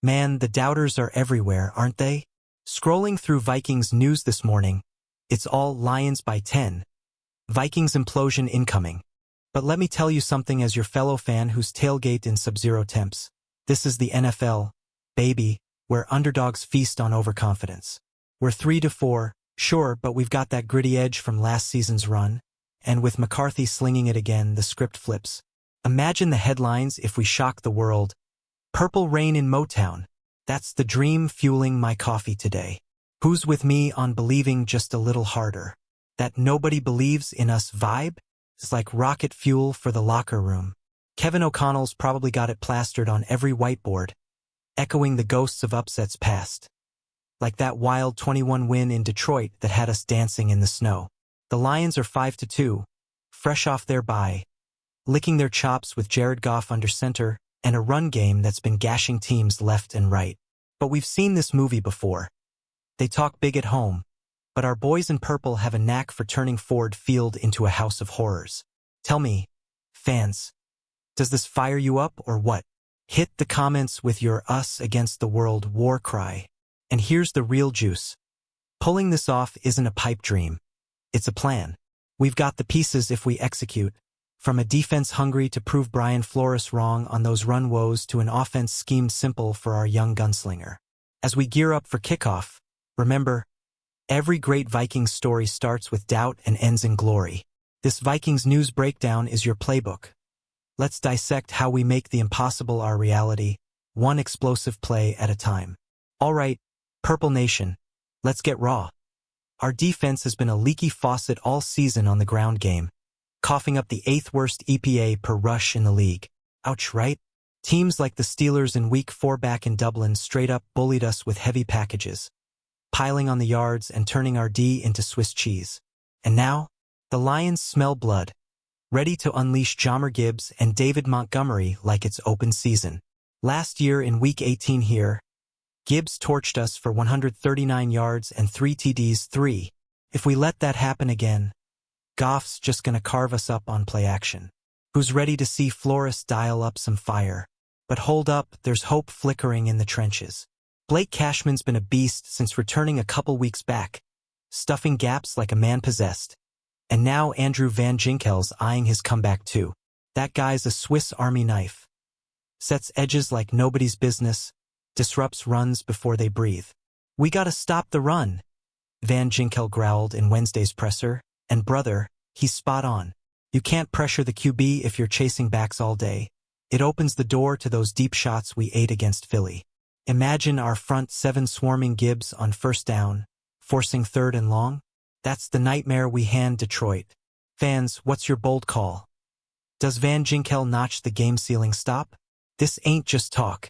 Man, the doubters are everywhere, aren't they? Scrolling through Vikings news this morning, it's all Lions by 10. Vikings implosion incoming. But let me tell you something as your fellow fan who's tailgate in sub-zero temps. This is the NFL, baby, where underdogs feast on overconfidence. We're 3-4, sure, but we've got that gritty edge from last season's run, and with McCarthy slinging it again, the script flips. Imagine the headlines if we shock the world. Purple rain in Motown. That's the dream fueling my coffee today. Who's with me on believing just a little harder? That nobody believes in us vibe is like rocket fuel for the locker room. Kevin O'Connell's probably got it plastered on every whiteboard, echoing the ghosts of upsets past. Like that wild 21 win in Detroit that had us dancing in the snow. The Lions are 5-2, fresh off their bye, licking their chops with Jared Goff under center and a run game that's been gashing teams left and right. But we've seen this movie before. They talk big at home, but our boys in purple have a knack for turning Ford Field into a house of horrors. Tell me, fans, does this fire you up or what? Hit the comments with your us against the world war cry. And here's the real juice. Pulling this off isn't a pipe dream. It's a plan. We've got the pieces if we execute. From a defense hungry to prove Brian Flores wrong on those run woes to an offense schemed simple for our young gunslinger. As we gear up for kickoff, remember, every great Vikings story starts with doubt and ends in glory. This Vikings news breakdown is your playbook. Let's dissect how we make the impossible our reality, one explosive play at a time. All right, Purple Nation, let's get raw. Our defense has been a leaky faucet all season on the ground game, coughing up the 8th worst EPA per rush in the league. Ouch, right? Teams like the Steelers in Week 4 back in Dublin straight up bullied us with heavy packages, piling on the yards and turning our D into Swiss cheese. And now, the Lions smell blood, ready to unleash Jahmyr Gibbs and David Montgomery like it's open season. Last year in Week 18 here, Gibbs torched us for 139 yards and 3 TDs. If we let that happen again, Goff's just gonna carve us up on play action. Who's ready to see Flores dial up some fire? But hold up, there's hope flickering in the trenches. Blake Cashman's been a beast since returning a couple weeks back, stuffing gaps like a man possessed. And now Andrew Van Ginkel's eyeing his comeback too. That guy's a Swiss Army knife. Sets edges like nobody's business, disrupts runs before they breathe. We gotta stop the run, Van Ginkel growled in Wednesday's presser. And brother, he's spot on. You can't pressure the QB if you're chasing backs all day. It opens the door to those deep shots we ate against Philly. Imagine our front 7 swarming Gibbs on first down, forcing 3rd and long. That's the nightmare we hand Detroit. Fans, what's your bold call? Does Van Ginkel notch the game-sealing stop? This ain't just talk.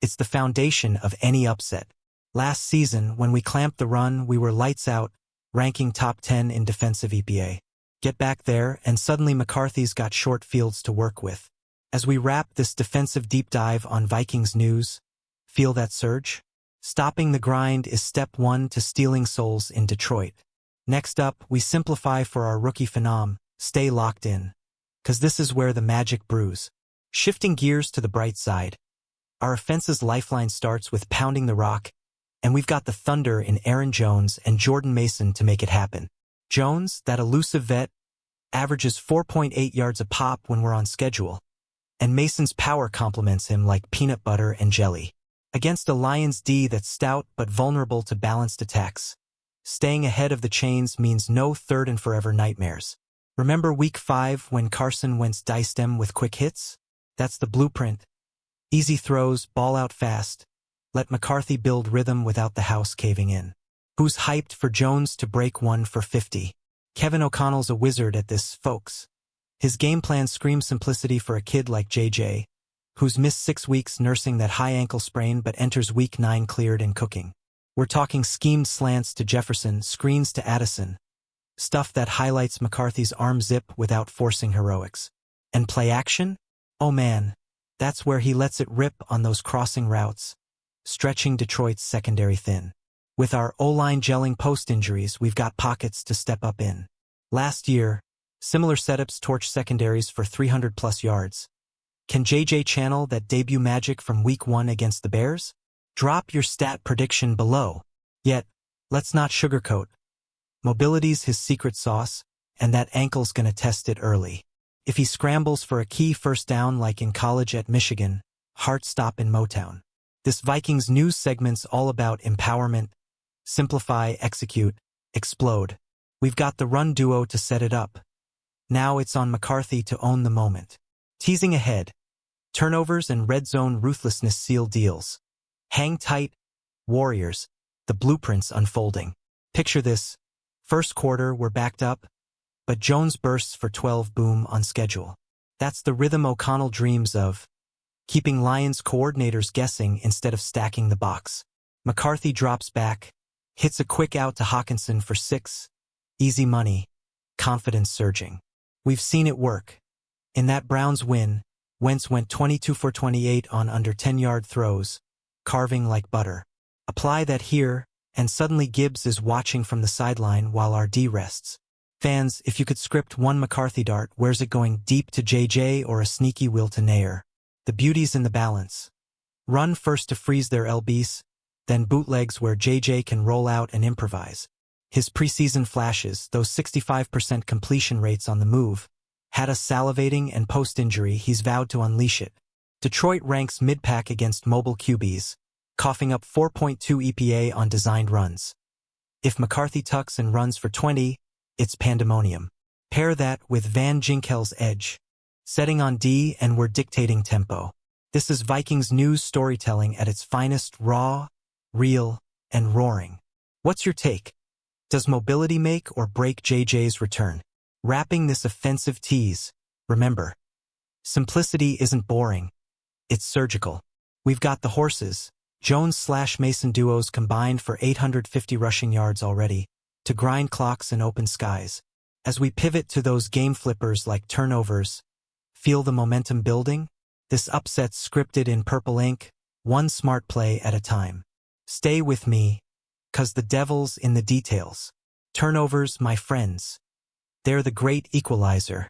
It's the foundation of any upset. Last season, when we clamped the run, we were lights out, ranking top 10 in defensive EPA. Get back there, and suddenly McCarthy's got short fields to work with. As we wrap this defensive deep dive on Vikings news, feel that surge? Stopping the grind is step 1 to stealing souls in Detroit. Next up, we simplify for our rookie phenom. Stay locked in, 'cause this is where the magic brews. Shifting gears to the bright side, our offense's lifeline starts with pounding the rock, and we've got the thunder in Aaron Jones and Jordan Mason to make it happen. Jones, that elusive vet, averages 4.8 yards a pop when we're on schedule, and Mason's power complements him like peanut butter and jelly. Against a Lions D that's stout but vulnerable to balanced attacks, staying ahead of the chains means no 3rd and forever nightmares. Remember Week 5 when Carson Wentz diced them with quick hits? That's the blueprint. Easy throws, ball out fast. Let McCarthy build rhythm without the house caving in. Who's hyped for Jones to break 1 for 50? Kevin O'Connell's a wizard at this, folks. His game plan screams simplicity for a kid like JJ, who's missed 6 weeks nursing that high ankle sprain but enters Week 9 cleared and cooking. We're talking schemed slants to Jefferson, screens to Addison, stuff that highlights McCarthy's arm zip without forcing heroics. And play action? Oh man, that's where he lets it rip on those crossing routes, stretching Detroit's secondary thin. With our O-line gelling post-injuries, we've got pockets to step up in. Last year, similar setups torched secondaries for 300-plus yards. Can JJ channel that debut magic from Week 1 against the Bears? Drop your stat prediction below. Yet, let's not sugarcoat. Mobility's his secret sauce, and that ankle's gonna test it early. If he scrambles for a key first down like in college at Michigan, heart stop in Motown. This Vikings news segment's all about empowerment, simplify, execute, explode. We've got the run duo to set it up. Now it's on McCarthy to own the moment. Teasing ahead. Turnovers and red zone ruthlessness seal deals. Hang tight, Warriors. The blueprints unfolding. Picture this. First quarter, we're backed up, but Jones bursts for 12 boom on schedule. That's the rhythm O'Connell dreams of. Keeping Lions coordinators guessing instead of stacking the box. McCarthy drops back, hits a quick out to Hawkinson for 6. Easy money. Confidence surging. We've seen it work. In that Browns win, Wentz went 22 for 28 on under 10-yard throws, carving like butter. Apply that here, and suddenly Gibbs is watching from the sideline while our D rests. Fans, if you could script one McCarthy dart, where's it going, deep to JJ or a sneaky will to Nair? The beauty's in the balance. Run first to freeze their LBs, then bootlegs where JJ can roll out and improvise. His preseason flashes, those 65% completion rates on the move, had us salivating, and post-injury he's vowed to unleash it. Detroit ranks mid-pack against mobile QBs, coughing up 4.2 EPA on designed runs. If McCarthy tucks and runs for 20, it's pandemonium. Pair that with Van Ginkel's edge. Setting on D and we're dictating tempo. This is Vikings news storytelling at its finest, raw, real, and roaring. What's your take? Does mobility make or break JJ's return? Wrapping this offensive tease, remember, simplicity isn't boring. It's surgical. We've got the horses, Jones/Mason duos combined for 850 rushing yards already, to grind clocks and open skies. As we pivot to those game flippers like turnovers, feel the momentum building? This upset's scripted in purple ink, one smart play at a time. Stay with me, 'cause the devil's in the details. Turnovers, my friends. They're the great equalizer,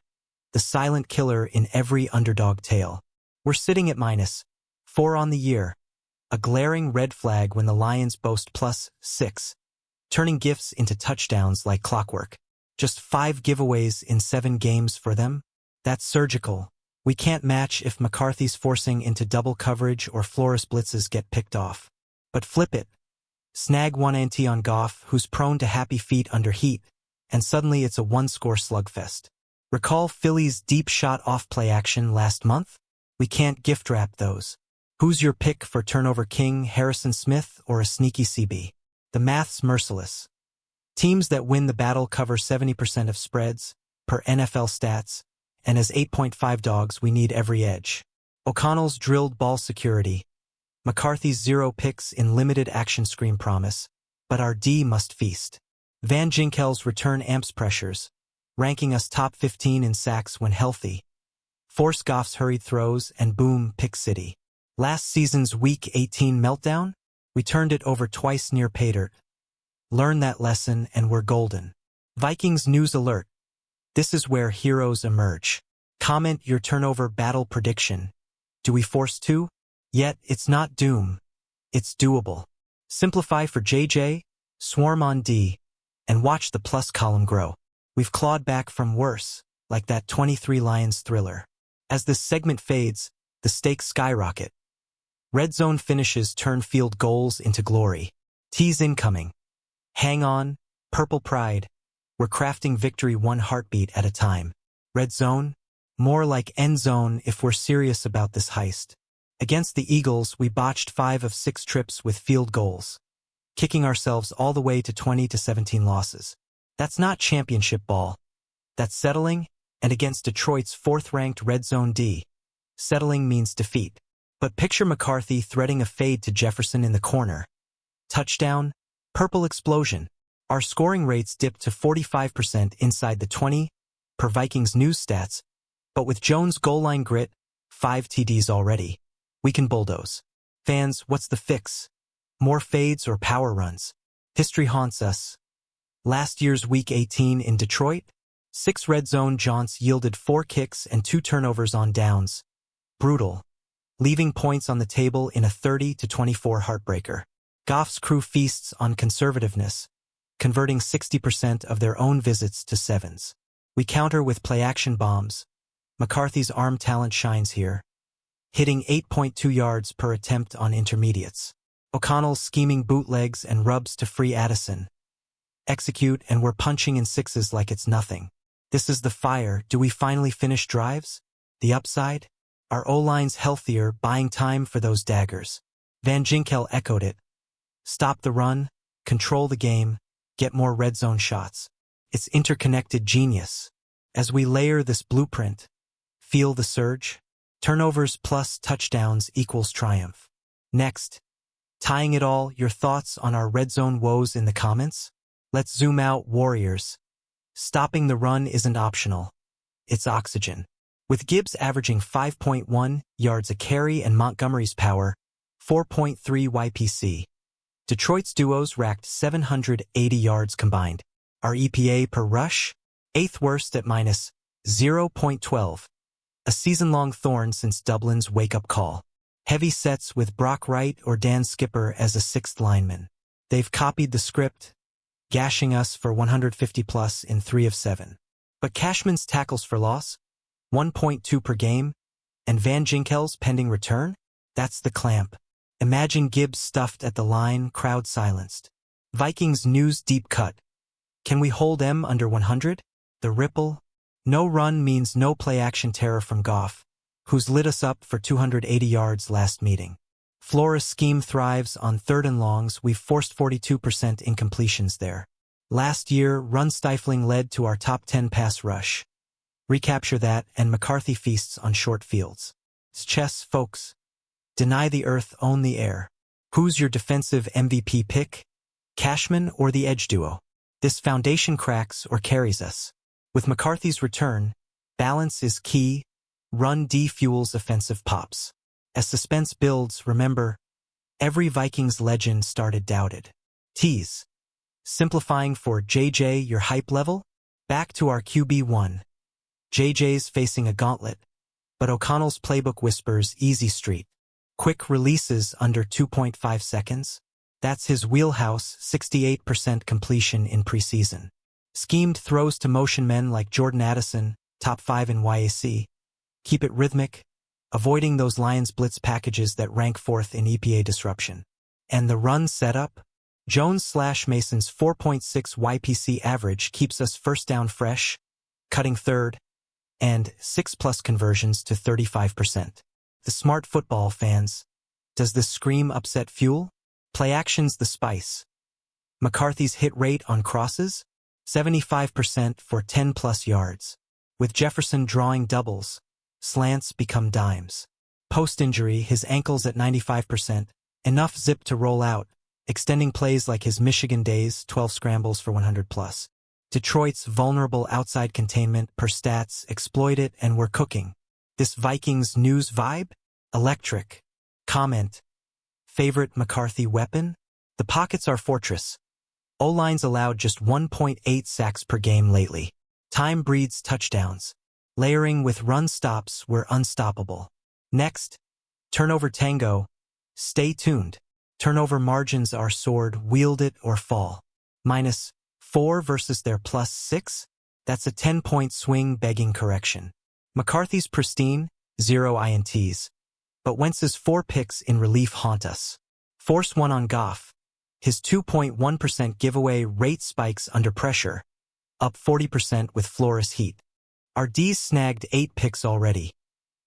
the silent killer in every underdog tale. We're sitting at -4 on the year, a glaring red flag when the Lions boast +6, turning gifts into touchdowns like clockwork. Just 5 giveaways in 7 games for them? That's surgical. We can't match if McCarthy's forcing into double coverage or Flores blitzes get picked off. But flip it. Snag one ante on Goff, who's prone to happy feet under heat, and suddenly it's a one-score slugfest. Recall Philly's deep shot off-play action last month? We can't gift-wrap those. Who's your pick for turnover king, Harrison Smith or a sneaky CB? The math's merciless. Teams that win the battle cover 70% of spreads, per NFL stats, and as 8.5 dogs we need every edge. O'Connell's drilled ball security. McCarthy's 0 picks in limited action screen promise, but our D must feast. Van Ginkel's return amps pressures, ranking us top 15 in sacks when healthy. Force Goff's hurried throws and boom, pick city. Last season's Week 18 meltdown? We turned it over twice near pay dirt. Learn that lesson and we're golden. Vikings news alert. This is where heroes emerge. Comment your turnover battle prediction. Do we force 2? Yet, it's not doom. It's doable. Simplify for JJ, swarm on D, and watch the plus column grow. We've clawed back from worse, like that 23 Lions thriller. As this segment fades, the stakes skyrocket. Red zone finishes turn field goals into glory. Tease incoming. Hang on, purple pride. We're crafting victory one heartbeat at a time. Red zone? More like end zone if we're serious about this heist. Against the Eagles, we botched 5 of 6 trips with field goals, kicking ourselves all the way to 20-17 losses. That's not championship ball. That's settling, and against Detroit's 4th-ranked red zone D, settling means defeat. But picture McCarthy threading a fade to Jefferson in the corner. Touchdown, purple explosion. Our scoring rates dipped to 45% inside the 20, per Vikings news stats, but with Jones' goal line grit, 5 TDs already. We can bulldoze. Fans, what's the fix? More fades or power runs? History haunts us. Last year's Week 18 in Detroit, 6 red zone jaunts yielded 4 kicks and 2 turnovers on downs. Brutal. leaving points on the table in a 30-24 heartbreaker. Goff's crew feasts on conservativeness, converting 60% of their own visits to sevens. We counter with play-action bombs. McCarthy's arm talent shines here, hitting 8.2 yards per attempt on intermediates. O'Connell's scheming bootlegs and rubs to free Addison. Execute, and we're punching in sixes like it's nothing. This is the fire. Do we finally finish drives? The upside? Our O-line's healthier, buying time for those daggers. Van Ginkel echoed it. Stop the run, control the game, get more red zone shots. It's interconnected genius. As we layer this blueprint, feel the surge. Turnovers plus touchdowns equals triumph. Next, tying it all, your thoughts on our red zone woes in the comments? Let's zoom out, Warriors. Stopping the run isn't optional. It's oxygen. With Gibbs averaging 5.1 yards a carry and Montgomery's power, 4.3 YPC. Detroit's duos racked 780 yards combined. Our EPA per rush? 8th worst at minus 0.12. A season-long thorn since Dublin's wake-up call. Heavy sets with Brock Wright or Dan Skipper as a 6th lineman. They've copied the script, gashing us for 150-plus in 3 of 7. But Cashman's tackles for loss? 1.2 per game? And Van Ginkel's pending return? That's the clamp. Imagine Gibbs stuffed at the line, crowd silenced. Vikings news deep cut. Can we hold them under 100? The ripple? No run means no play-action terror from Goff, who's lit us up for 280 yards last meeting. Flores' scheme thrives on 3rd and longs. We've forced 42% incompletions there. Last year, run-stifling led to our top 10 pass rush. Recapture that, and McCarthy feasts on short fields. It's chess, folks. Deny the earth, own the air. Who's your defensive MVP pick? Cashman or the edge duo? This foundation cracks or carries us. With McCarthy's return, balance is key. Run D fuels offensive pops. As suspense builds, remember, every Vikings legend started doubted. Tease. Simplifying for JJ your hype level? Back to our QB1. JJ's facing a gauntlet, but O'Connell's playbook whispers easy street. Quick releases under 2.5 seconds. That's his wheelhouse, 68% completion in preseason. Schemed throws to motion men like Jordan Addison, top 5 in YAC. Keep it rhythmic, avoiding those Lions blitz packages that rank 4th in EPA disruption. And the run setup? Jones/Mason's 4.6 YPC average keeps us first down fresh, cutting 3rd, and 6+ conversions to 35%. The smart football fans. Does this scream upset fuel? Play action's the spice. McCarthy's hit rate on crosses? 75% for 10+ yards. With Jefferson drawing doubles, slants become dimes. Post-injury, his ankles at 95%, enough zip to roll out, extending plays like his Michigan days, 12 scrambles for 100+. Detroit's vulnerable outside containment per stats exploit it, and we're cooking. This Vikings news vibe? Electric. Comment. Favorite McCarthy weapon? The pocket's our fortress. O-line's allowed just 1.8 sacks per game lately. Time breeds touchdowns. Layering with run stops, we're unstoppable. Next, turnover tango. Stay tuned. Turnover margins are sword, wield it or fall. -4 versus their +6? That's a 10-point swing begging correction. McCarthy's pristine, 0 INTs. But Wentz's 4 picks in relief haunt us. Force one on Goff. His 2.1% giveaway rate spikes under pressure, up 40% with Flores heat. Our D's snagged 8 picks already.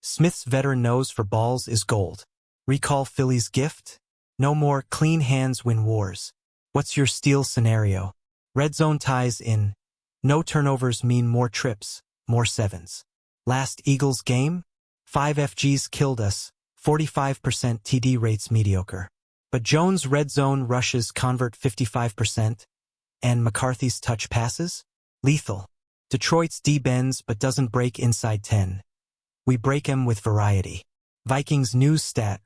Smith's veteran nose for balls is gold. Recall Philly's gift? No more clean hands win wars. What's your steal scenario? Red zone ties in. No turnovers mean more trips, more 7s. Last Eagles game? 5 FGs killed us, 45% TD rates mediocre. But Jones' red zone rushes convert 55%, and McCarthy's touch passes? Lethal. Detroit's D bends but doesn't break inside 10. We break him with variety. Vikings news stat.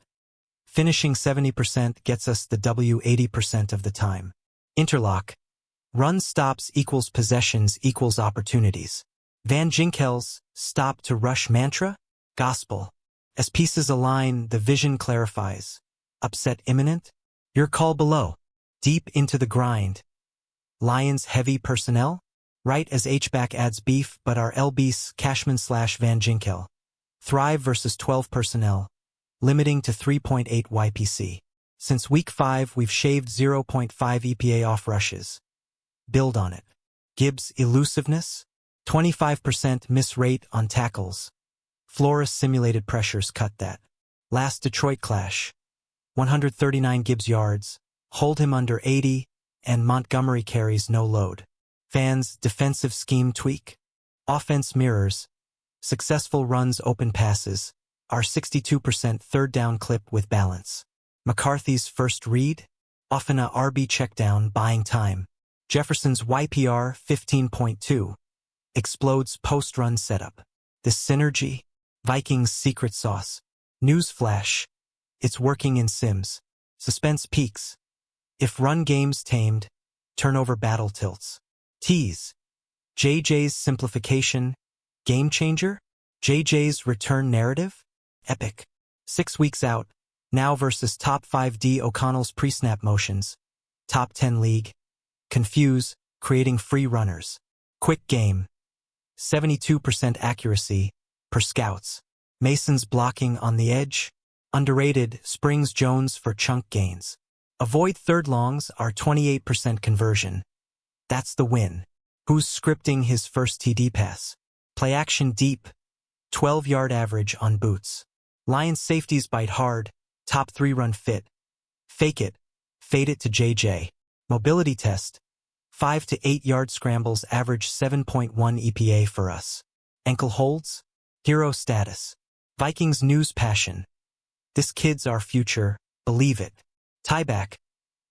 Finishing 70% gets us the W 80% of the time. Interlock. Run stops equals possessions equals opportunities. Van Ginkel's stop to rush mantra? Gospel. As pieces align, the vision clarifies. Upset imminent? Your call below. Deep into the grind. Lions heavy personnel? Right as H-back adds beef, but our LBs Cashman/Van Ginkel. Thrive versus 12 personnel. Limiting to 3.8 YPC. Since week 5, we've shaved 0.5 EPA off rushes. Build on it. Gibbs elusiveness? 25% miss rate on tackles. Flores simulated pressures cut that. Last Detroit clash. 139 Gibbs yards. Hold him under 80, and Montgomery carries no load. Fans defensive scheme tweak. Offense mirrors. Successful runs open passes. Our 62% third down clip with balance. McCarthy's first read? Often a RB checkdown buying time. Jefferson's YPR 15.2. Explodes post-run setup. This synergy? Vikings secret sauce. Newsflash. It's working in Sims. Suspense peaks. If run game's tamed, turnover battle tilts. Tease. JJ's simplification. Game changer? JJ's return narrative? Epic. 6 weeks out. Now versus top 5D O'Connell's pre-snap motions. Top 10 league. Confuse, creating free runners. Quick game. 72% accuracy, per scouts. Mason's blocking on the edge. Underrated, Springs Jones for chunk gains. Avoid third longs, our 28% conversion. That's the win. Who's scripting his first TD pass? Play action deep. 12-yard average on boots. Lions safeties bite hard. Top 3 run fit. Fake it. Fade it to JJ. Mobility test. 5 to 8 yard scrambles average 7.1 EPA for us. Ankle holds. Hero status. Vikings news passion. This kid's our future. Believe it. Tieback.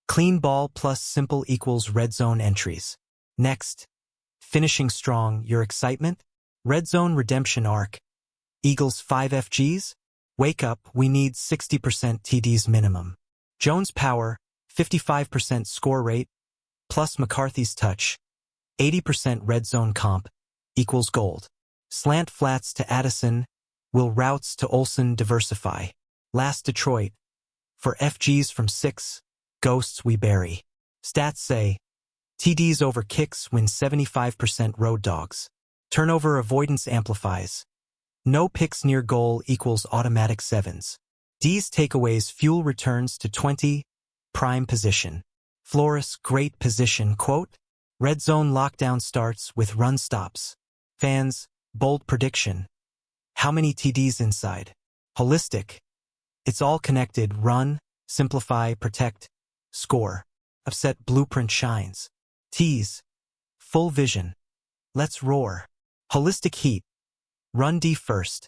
Clean ball plus simple equals red zone entries. Next. Finishing strong. Your excitement? Red zone redemption arc. Eagles 5 FGs? Wake up, we need 60% TDs minimum. Jones power, 55% score rate, plus McCarthy's touch, 80% red zone comp, equals gold. Slant flats to Addison, will routes to Olsen diversify. Last Detroit, for FGs from 6, ghosts we bury. Stats say, TDs over kicks win 75% road dogs. Turnover avoidance amplifies. No picks near goal equals automatic 7s. D's takeaways fuel returns to 20, prime position. Flores great position quote. Red zone lockdown starts with run stops. Fans, bold prediction. How many TDs inside? Holistic. It's all connected. Run, simplify, protect, score. Upset blueprint shines. Tease. Full vision. Let's roar. Holistic heat. Run D first.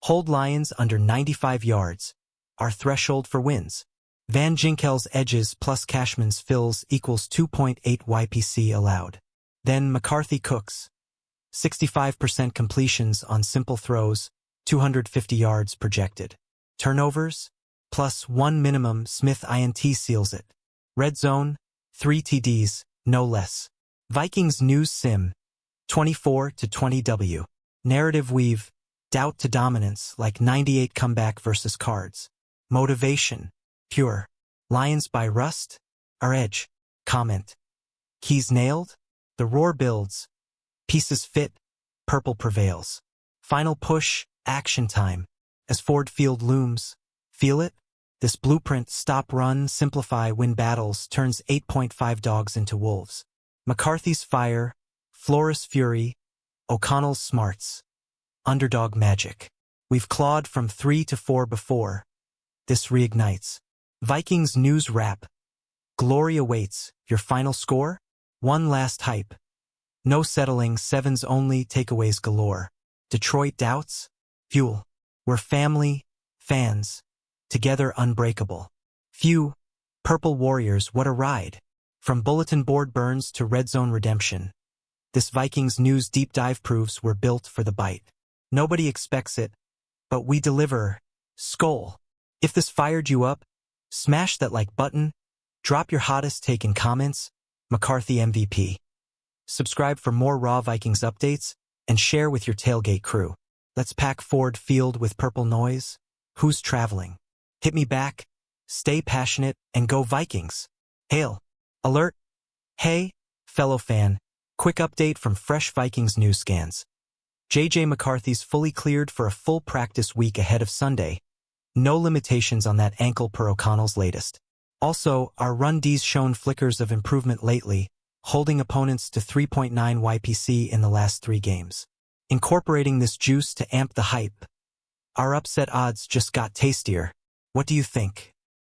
Hold Lions under 95 yards. Our threshold for wins. Van Ginkel's edges plus Cashman's fills equals 2.8 YPC allowed. Then McCarthy cooks. 65% completions on simple throws, 250 yards projected. Turnovers? Plus 1 minimum. Smith INT seals it. Red zone? 3 TDs, no less. Vikings news sim. 24 to 20 W. Narrative weave, doubt to dominance like 98 comeback versus Cards. Motivation, pure. Lions by rust, our edge. Comment. Keys nailed, the roar builds. Pieces fit, purple prevails. Final push, action time. As Ford Field looms, feel it? This blueprint stop run simplify win battles turns 8.5 dogs into wolves. McCarthy's fire, Flores fury, O'Connell's smarts. Underdog magic. We've clawed from 3 to 4 before. This reignites. Vikings news wrap. Glory awaits. Your final score? One last hype. No settling. 7s only. Takeaways galore. Detroit doubts? Fuel. We're family, fans. Together unbreakable. Few. Purple Warriors, what a ride. From bulletin board burns to red zone redemption. This Vikings news deep dive proves we're built for the bite. Nobody expects it, but we deliver. Skol. If this fired you up, smash that like button, drop your hottest take in comments, McCarthy MVP. Subscribe for more raw Vikings updates, and share with your tailgate crew. Let's pack Ford Field with purple noise. Who's traveling? Hit me back. Stay passionate and go Vikings. Hail. Alert. Hey, fellow fan. Quick update from Fresh Vikings news scans. JJ McCarthy's fully cleared for a full practice week ahead of Sunday. No limitations on that ankle per O'Connell's latest. Also, our run D's shown flickers of improvement lately, holding opponents to 3.9 YPC in the last 3 games. Incorporating this juice to amp the hype. Our upset odds just got tastier. What do you think?